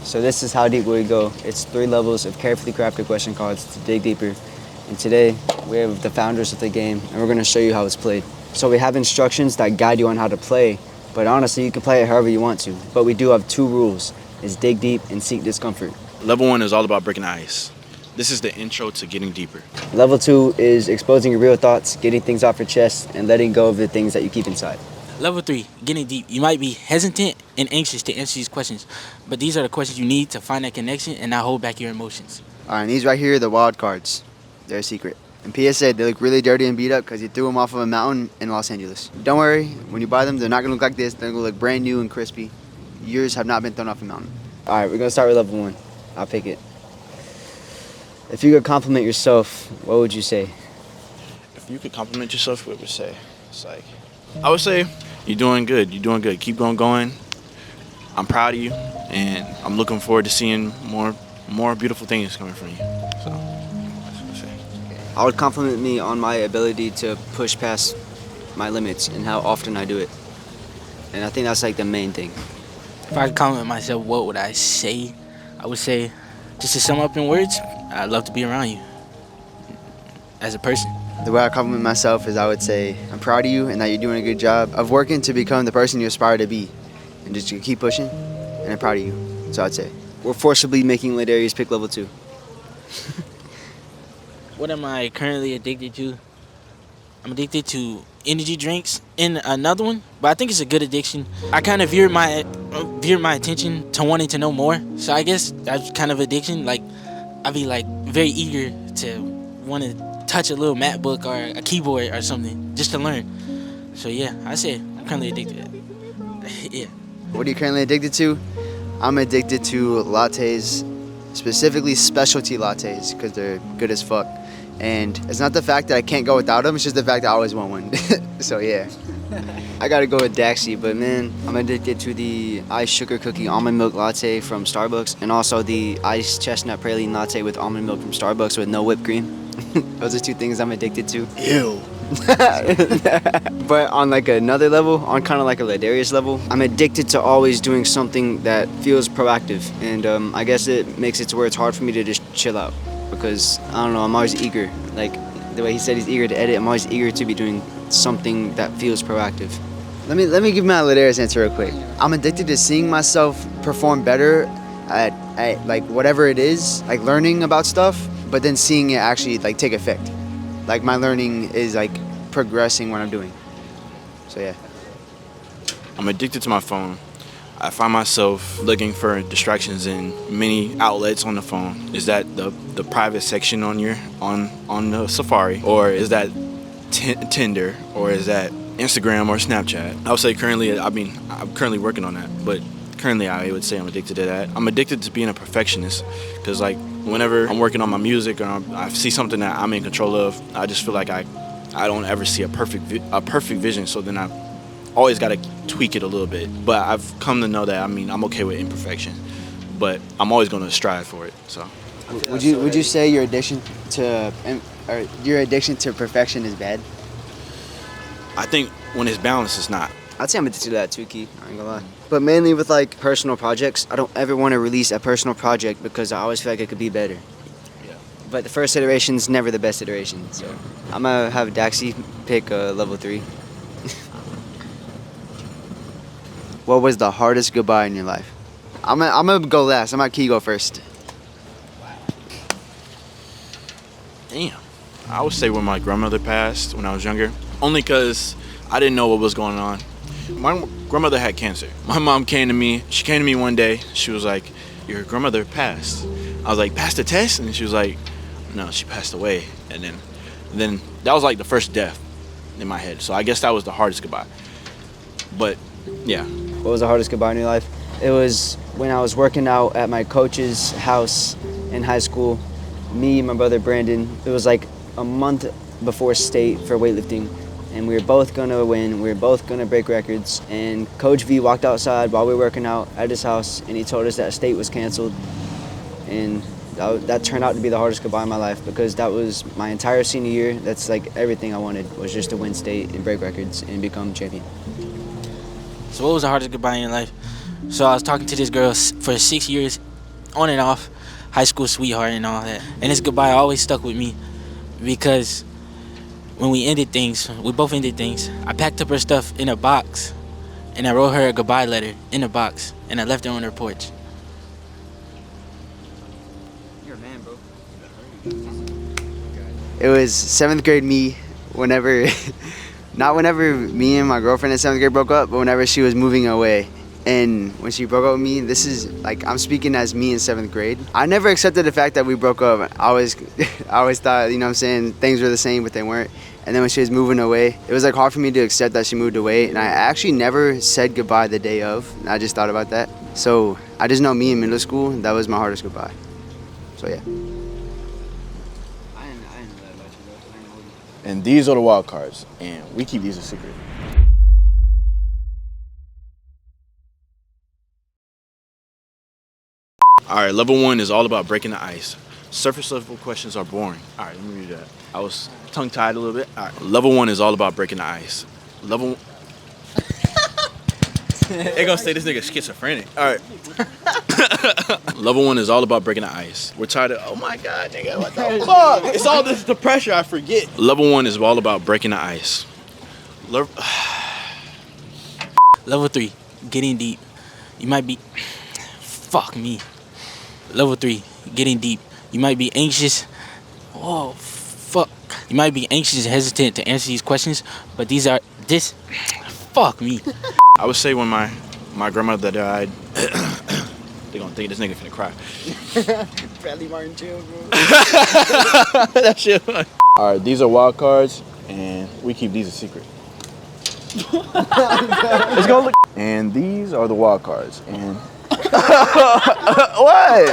So this is how deep we go. It's 3 levels of carefully crafted question cards to dig deeper. And today, we have the founders of the game, and we're gonna show you how it's played. So we have instructions that guide you on how to play, but honestly, you can play it however you want to. But we do have 2 rules, is dig deep and seek discomfort. Level 1 is all about breaking the ice. This is the intro to getting deeper. Level 2 is exposing your real thoughts, getting things off your chest, and letting go of the things that you keep inside. Level 3, getting deep. You might be hesitant and anxious to answer these questions, but these are the questions you need to find that connection and not hold back your emotions. All right, and these right here are the wild cards. They're a secret. And PSA, they look really dirty and beat up because you threw them off of a mountain in Los Angeles. Don't worry, when you buy them, they're not going to look like this. They're going to look brand new and crispy. Yours have not been thrown off a mountain. All right, we're gonna start with level 1. I'll pick it. If you could compliment yourself, what would you say? If you could compliment yourself, what would you say? It's like, I would say, you're doing good. You're doing good. Keep going. I'm proud of you, and I'm looking forward to seeing more beautiful things coming from you. So, that's what I say. I would compliment me on my ability to push past my limits and how often I do it. And I think that's like the main thing. If I could compliment myself, what would I say? I would say, just to sum up in words, I'd love to be around you as a person. The way I compliment myself is I would say, I'm proud of you and that you're doing a good job of working to become the person you aspire to be. And just to keep pushing, and I'm proud of you. So I'd say. We're forcibly making Ladarius pick level 2. What am I currently addicted to? I'm addicted to energy drinks and another one, but I think it's a good addiction. I kind of veered my attention to wanting to know more. So I guess that's kind of addiction. Like, I'd be like very eager to want to touch a little MacBook or a keyboard or something just to learn. So yeah, I say I'm currently addicted to that. Yeah. What are you currently addicted to? I'm addicted to lattes, specifically specialty lattes, because they're good as fuck. And it's not the fact that I can't go without them, it's just the fact that I always want one. So yeah. I gotta go with Daxi, but man, I'm addicted to the iced sugar cookie almond milk latte from Starbucks, and also the iced chestnut praline latte with almond milk from Starbucks with no whipped cream. Those are 2 things I'm addicted to. Ew. But on like another level, on kind of like a Ladarius level, I'm addicted to always doing something that feels proactive, and I guess it makes it to where it's hard for me to just chill out, because I don't know, I'm always eager. Like the way he said he's eager to edit, I'm always eager to be doing something that feels proactive. Let me give my Ladarius answer real quick. I'm addicted to seeing myself perform better at like whatever it is, like learning about stuff, but then seeing it actually like take effect. Like my learning is like progressing what I'm doing. So yeah. I'm addicted to my phone. I find myself looking for distractions in many outlets on the phone. Is that the private section on the Safari, or is that Tinder, or is that Instagram or Snapchat? I would say currently, I'm currently working on that, but currently I would say I'm addicted to that. I'm addicted to being a perfectionist, because like whenever I'm working on my music or I see something that I'm in control of, I just feel like I don't ever see a perfect vision. So then I always got to tweak it a little bit. But I've come to know that I'm okay with imperfection, but I'm always going to strive for it. So would you say your addiction to perfection is bad? I think when it's balanced, it's not. I'd say I'm addicted to that too, Key. I ain't gonna lie. But mainly with like personal projects, I don't ever want to release a personal project because I always feel like it could be better. Yeah. But the first iteration's never the best iteration. So I'm gonna have Daxi pick level 3. What was the hardest goodbye in your life? I'm gonna go last. I'm gonna Key go first. Damn. I would say when my grandmother passed when I was younger, only because I didn't know what was going on. My grandmother had cancer. My mom came to me. She came to me one day. She was like, your grandmother passed. I was like, passed the test? And she was like, no, she passed away. And then that was like the first death in my head. So I guess that was the hardest goodbye. But yeah. What was the hardest goodbye in your life? It was when I was working out at my coach's house in high school. Me, my brother Brandon, it was like a month before state for weightlifting, and we were both gonna win. We were both gonna break records, and Coach V walked outside while we were working out at his house, and he told us that state was canceled, and that turned out to be the hardest goodbye in my life, because that was my entire senior year. That's like everything I wanted, was just to win state and break records and become champion. So what was the hardest goodbye in your life? So I was talking to this girl for 6 years, on and off, high school sweetheart and all that. And this goodbye always stuck with me because when we both ended things, I packed up her stuff in a box and I wrote her a goodbye letter in a box and I left it on her porch. You're a man, bro. It was 7th grade me, not whenever me and my girlfriend in 7th grade broke up, but whenever she was moving away. And when she broke up with me, this is like, I'm speaking as me in 7th grade. I never accepted the fact that we broke up. I always thought, you know what I'm saying, things were the same, but they weren't. And then when she was moving away, it was like hard for me to accept that she moved away. And I actually never said goodbye the day of. I just thought about that. So I just know me in middle school, that was my hardest goodbye. So yeah. I didn't know that about you, bro. I didn't know you. And these are the wild cards, and we keep these a secret. All right, level 1 is all about breaking the ice. Surface level questions are boring. All right, let me read that. I was tongue-tied a little bit. All right, level 1 is all about breaking the ice. Level They gonna say this nigga schizophrenic. All right. Level 1 is all about breaking the ice. We're tired of, oh my God, nigga, what the fuck? It's all this, the pressure, I forget. Level 1 is all about breaking the ice. Level 3, getting deep. You might be, fuck me. Level 3, getting deep. You might be anxious. Oh, fuck. You might be anxious and hesitant to answer these questions, but fuck me. I would say when my grandmother died, they gonna think this nigga finna cry. Bradley Martin chill, bro. That shit. All right, these are wild cards, and we keep these a secret. It's gonna look. And these are the wild cards, and what?